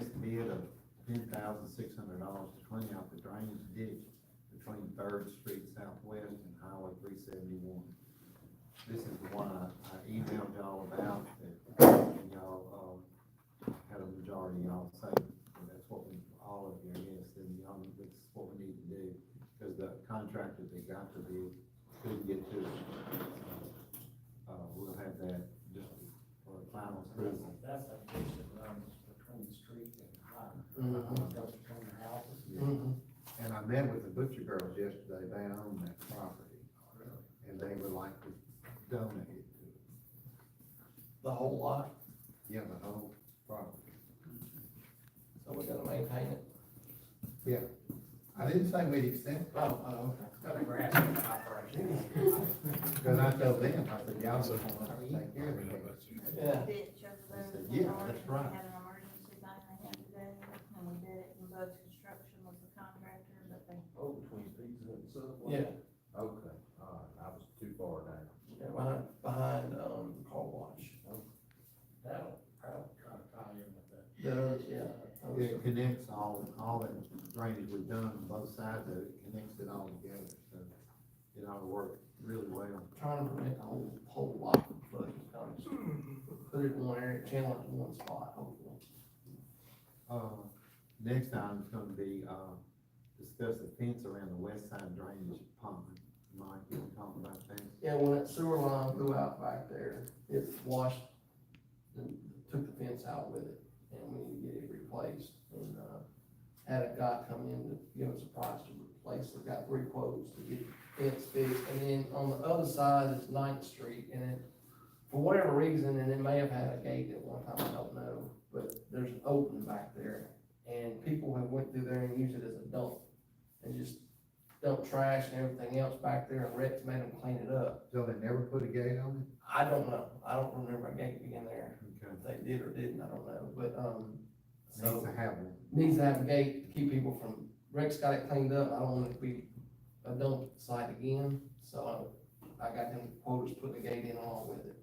best bid of $10,600 to clean out the drainage ditch between Third Street Southwest and Highway 371. This is the one I emailed y'all about, and y'all, had a majority of y'all say, so that's what we, all of you, yes, and y'all, this is what we need to do, because the contractor that got the bid couldn't get to it. So, we'll have that just for a final approval. That's a ditch that runs between the street and the highway. Mhm. Goes between the houses. Mhm. And I met with the butcher girls yesterday, they own that property, and they would like to donate it to us. The whole lot, Yeah, the whole property. so we gotta maintain it. Yeah, I didn't say we'd accept, Oh, Got a grass operation. because I told them, I said, y'all just want to take care of it. Yeah. Ditch over there. I said, yeah, that's right. We had an emergency thing they had to do, and we did it, and Bud's Construction was the contractor, but they, Oh, between Pizza and Subway? yeah, Okay, alright, I was too far down. yeah, behind, the car wash. That'll probably try to tie in with that. Does, yeah. It connects all that drainage we've done on both sides of it, connects it all together, so it ought to work really well. Trying to prevent the whole lot from flooding, put it in one area, channel it in one spot, hopefully. Next item is gonna be, discuss the fence around the west side drainage pond. Mike, you wanna talk about that? Yeah, when that sewer line blew out back there, it washed, and took the fence out with it, and we need to get it replaced, and, had a guy come in to give us a price to replace it, got 3 quotes to get the fence fixed, and then on the other side is 9th Street, and it, for whatever reason, and it may have had a gate at one time, I don't know, but there's an opening back there, and people have went through there and used it as a dump, and just dump trash and everything else back there, and Rex made them clean it up. So they never put a gate on I don't know, I don't remember a gate being there, it? Okay. if they did or didn't, I don't know, but, Needs so, to have one. needs to have a gate to keep people from, Rex got it cleaned up, I don't want it to be a dump site again, so I got him quotes, putting a gate in along with it.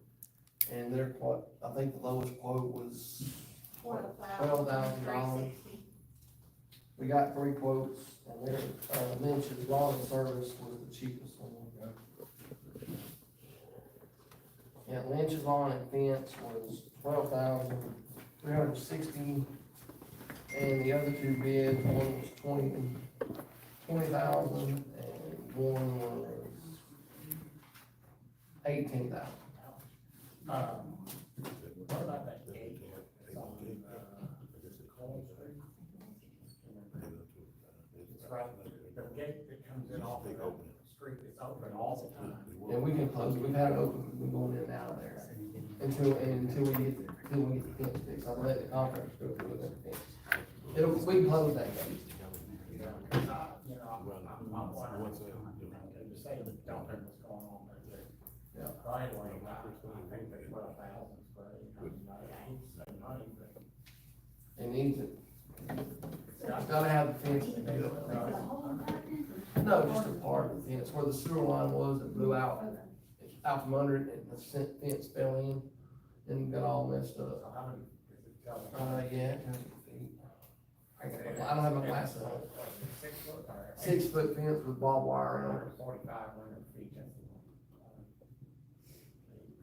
And their quote, I think the lowest quote was $12,000. We got 3 quotes, and their, Lynch's lawn service was the cheapest one. Yeah, Lynch's lawn and fence was $12,360, and the other 2 bids, one was $20,000, and one was $18,000. What about that gate? It's on, Cold Street? It's right, the gate that comes in off of the street, it's open all the time. And we can close it, we've had it open, we've been going in and out of there, until we get the fence fixed, I'll let the contractors go through with the fence. We can close that gate. You know, 'cause I'm wondering, to say the dumping was going on back there. Yeah. Right away, I think they're 12,000, but, I hate to say money, but. They need to, it's gotta have the fence to do it. No, just a part of the fence, where the sewer line was, it blew out from under it, and the fence fell in, and got all messed So up. how many, is it tell me? Yeah, 10 feet. I don't have my glasses on. 6 foot or? 6 foot fence with barbed wire around it. 4,500 feet, that's the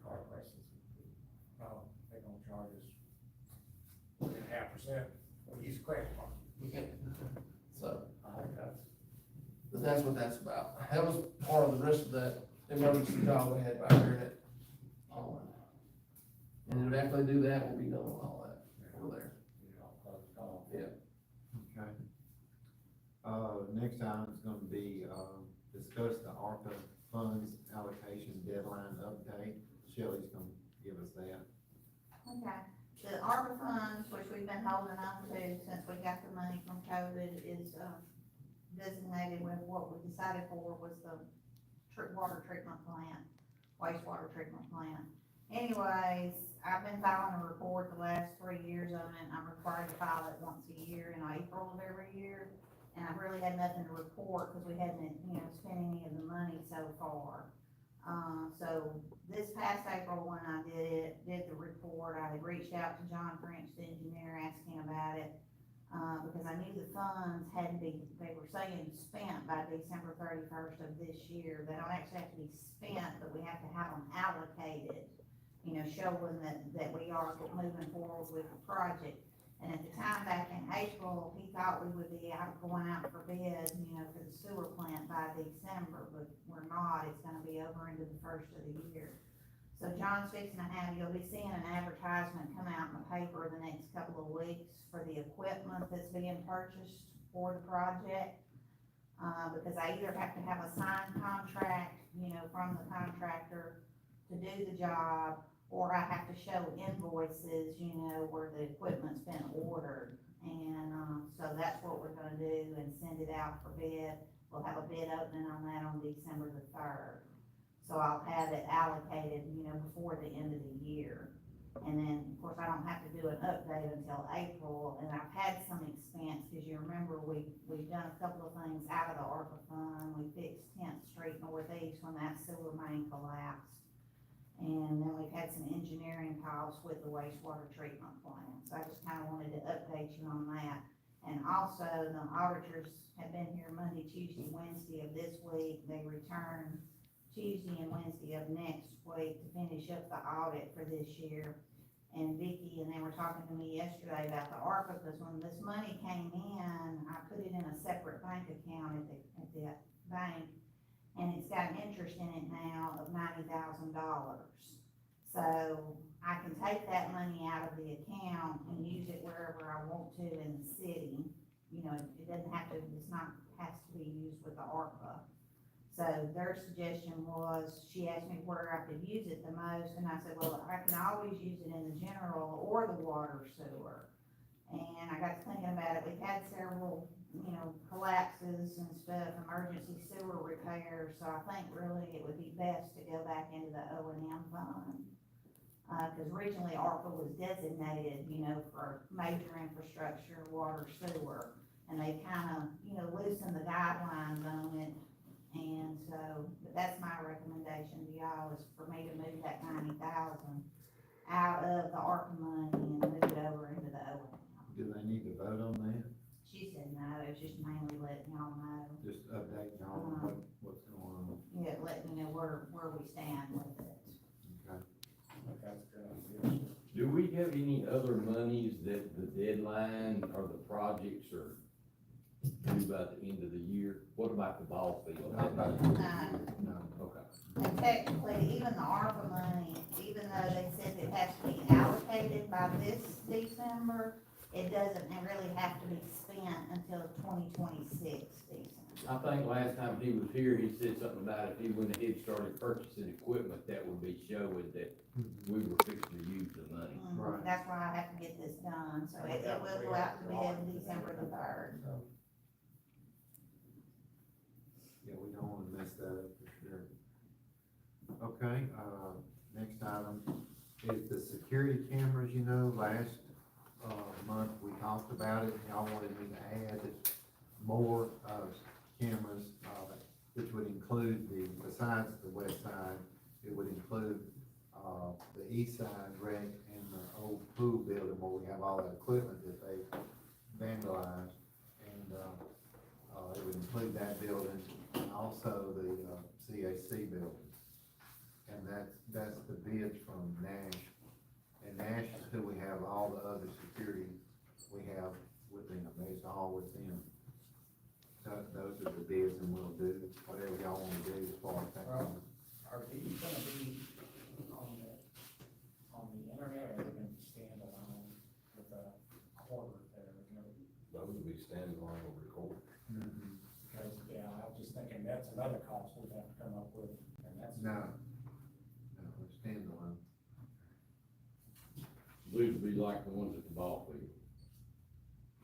car prices. They're gonna charge us 1.5%, we'll use credit card. So, I think but that's what that's about. That was part of the rest of that emergency job we had back there at Holland. And if after they do that, we'll be done with all that over there. Yeah. Okay. Next item is gonna be, discuss the ARPA funds allocation deadline update. Shelley's gonna give us that. okay. The ARPA funds, which we've been holding on to since we got the money from COVID, is, designated with what we decided for was the water treatment plant, wastewater treatment plant. Anyways, I've been filing a report the last 3 years of it, and I'm required to file it once a year in April of every year. And I've really had nothing to report, because we hadn't, spent any of the money so far. So this past April, when I did the report, I had reached out to John French, the engineer, asking about it. I knew the funds had to be, they were saying spent by December 31st of this year. They don't actually have to be spent, but we have to have them allocated, you know, showing that we are moving forward with the project. And at the time back in April, he thought we would be going out for bid, you know, for the sewer plant by December, but we're not. It's gonna be over into the first of the year. So John's fixing to have, you'll be seeing an advertisement come out in the paper the next couple of weeks for the equipment that's being purchased for the project. Because I either have to have a signed contract, you know, from the contractor to do the job, or I have to show invoices, you know, where the equipment's been ordered. And, so that's what we're gonna do and send it out for bid. We'll have a bid opening on that on December the 3rd. So I'll have it allocated, you know, before the end of the year. And then, of course, I don't have to do an update until April, and I've had some expense, cause you remember we've done a couple of things out of the ARPA fund. We fixed 10th Street Northeast when that sewer main collapsed. And then we've had some engineering costs with the wastewater treatment plant. So I just kinda wanted to update you on that. And also, the auditors have been here Monday, Tuesday, Wednesday of this week. They return Tuesday and Wednesday of next week to finish up the audit for this year. And Vicky and they were talking to me yesterday about the ARPA, because when this money came in, I put it in a separate bank account at the bank, and it's got an interest in it now of $90,000. So I can take that money out of the account and use it wherever I want to in the city. You know, it doesn't have to, has to be used with the ARPA. So their suggestion was, she asked me where I could use it the most, and I said, well, I can always use it in the general or the water sewer. And I got to thinking about it, we've had several, you know, collapses and stuff, emergency sewer repairs, so I think really it would be best to go back into the O&M fund. Cause originally ARPA was designated, you know, for major infrastructure, water, sewer, and they kinda, you know, loosened the guidelines on it. And so, but that's my recommendation to y'all, is for me to move that 90,000 out of the ARPA money and move it over into the O&M. Do they need to vote on that? She said no, it's just mainly letting y'all know, Just update y'all on what's going on. yeah, letting you know where we stand with it. Okay. That's a good idea. Do we have any other monies that the deadline or the projects are due by the end of the year? What about the ball field? Not about- No. No. Okay. And technically, even the ARPA money, even though they said it has to be allocated by this December, it doesn't really have to be spent until 2026 December. I think last time he was here, he said something about if he went ahead and started purchasing equipment, that would be showing that we were fixing to use the money. Right. That's why I have to get this done, so it will go out to bid December the 3rd. Yeah, we don't wanna mess that up for sure. Okay, next item is the security cameras. You know, last, month we talked about it, and y'all wanted me to add more, cameras, which would include besides the west side, it would include, the east side rec and the old pool building where we have all that equipment that they vandalized. And, it would include that building and also the, CAC building. And that's the bids from Nash. And Nash is who we have all the other security we have with them. It's all with them. So those are the bids, and we'll do whatever y'all wanna do as far as that goes. Are these gonna be on the internet, or are they gonna be standalone with a quarter there, you know? Those would be standalone or record. Because, yeah, I was just thinking that's another cost we'd have to come up with, and that's. No, it's standalone. These would be like the ones at the ball field,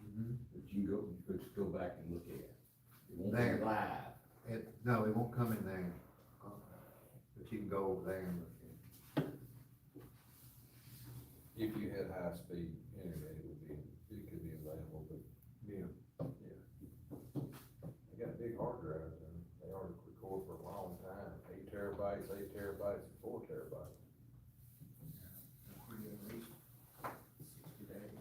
Mm-hmm. that you could just go back and look at. It won't There. be live. No, it won't come in there, but you can go over there and look at it. If you had high-speed internet, it could be available, but Yeah. they got big hard drives in them. They ought to record for a long time, 8 terabytes, and 4 terabytes. At least 60 days.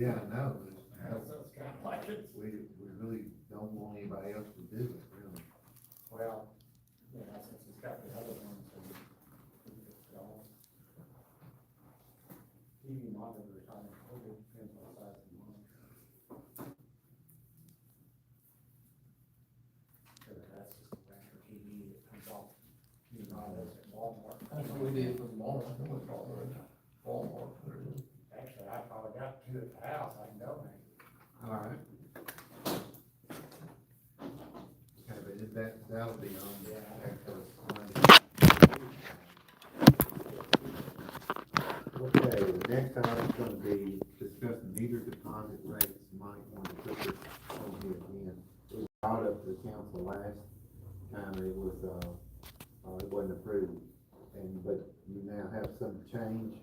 Yeah, I know, So it's kind of like it's, we really don't want anybody else to do it, really. well, you know, since it's got the other ones and it's all. TV monitors, I mean, it depends on the size of the monitor. So that's just a regular TV that comes off, you know, those at Walmart. That's what we did with Walmart, we went Walmart, put it in. Actually, I probably got two at the house, I can donate. All right. Okay, but that'll be on the actual Monday. Okay, the next item's gonna be discussing meter deposit rates. Mike wanted to put this on here again. It was brought up to the council last time, it was, it wasn't approved. But you now have some change